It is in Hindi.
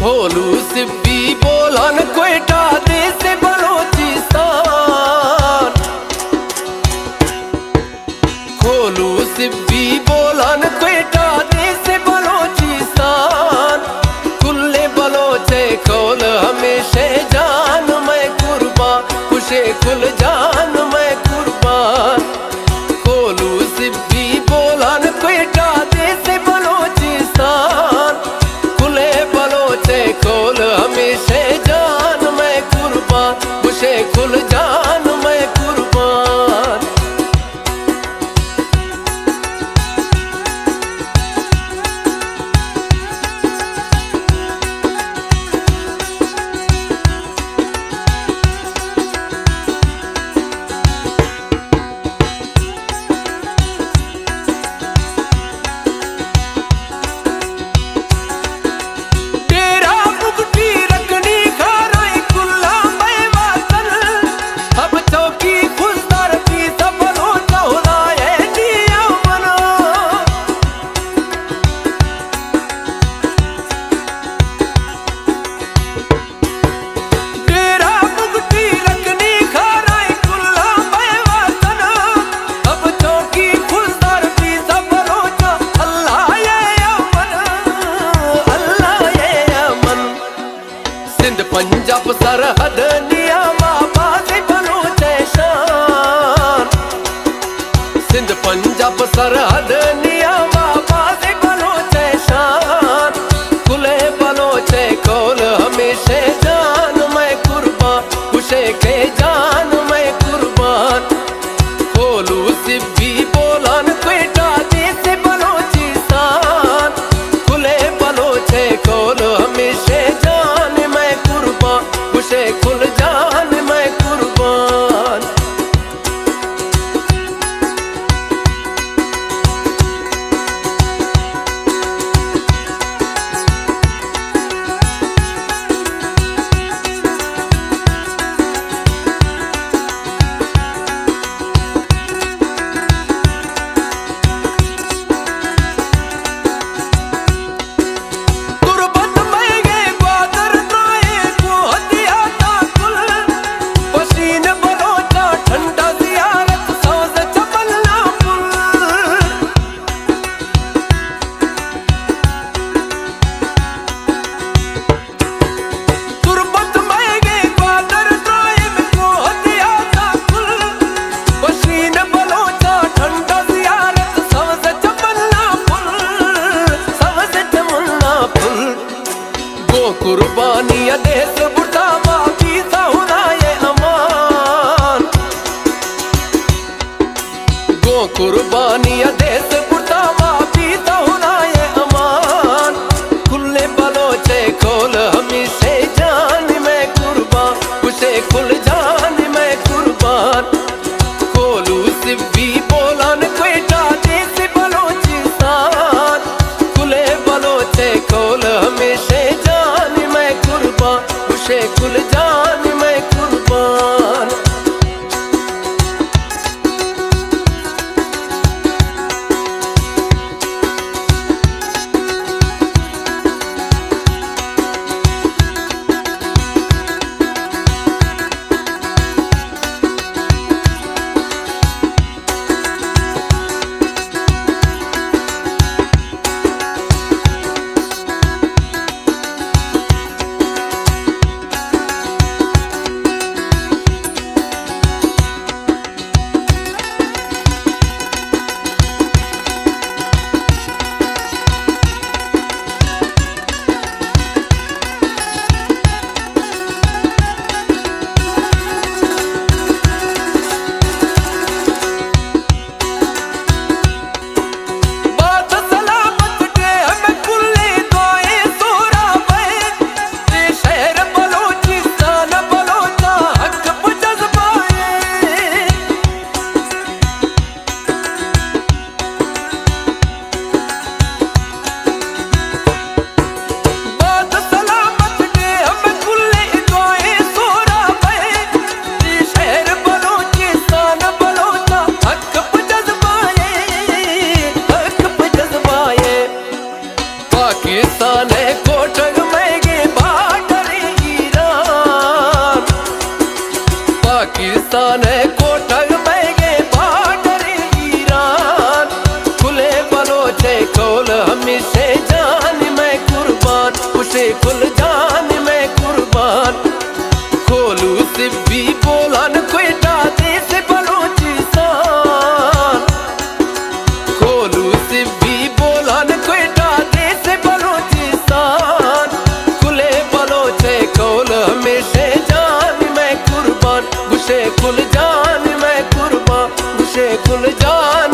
खोलू सिब्बी बोलन क्वेटा देश बलोचिस्तान। खोलू सिब्बी बोलन क्वेटा देश बलोचिस्तान। खुले बलोचे खोल हमेशा जान मैं कुर्बान, खुशे खुल जान मैं कुर्बान। खोलू सिब्बी बोलन क्वेटा देश बलोचिस्तान। खुले बलोचे खोल हमेशा जान मैं कुर्बान, खुशे खुल जान मैं कुर्बान। पंजाब सरहद नियामा बाज़े बलोचे शान। सिंध पंजाब सरहद नियामा बाज़े बलोचे शान। खुले बलोचे खोल हमेशा जान मैं कुर्बान, खुशे के जान मैं कुर्बान। खोलू सिब्बी बोलन क्वेटा देश बलोचिस्तान। खुले बलोचे खोल हमेशा जान मैं कुर्बान, खुशे खुल जान मैं कुर्बान। कुर्बानी देश बुढ़ावा भी सहुराए अमान। गो कुर्बानी देश बुढ़ावा भी सहुराए अमान। खुले बलोचे खोल हमेशा जान मैं कुर्बान, खुशे खुल जान मैं कुर्बान। खोलू सिब्बी बोलन क्वेटा देश बलोचिस्तान। खुले बलोचे खोल हमेशा खुशे खुल जान मैं कुर्बान। पाकिस्तान कोटक बैगे बॉर्डर ईरान खुले बलोचे कौल हमेशा जान मैं कुर्बान उसे कुल जान मैं कुर्बान खोलू सिब्बी बोलन क्वेटा देश बलोचिस्तान खोलू सिब्बी बोलन क्वेटा देश बलोचिस्तान खुले बलोचे कौल हमेशा जान मैं कुर्बान गुशे कुल जान मैं कुर्बान गुशे कुल जान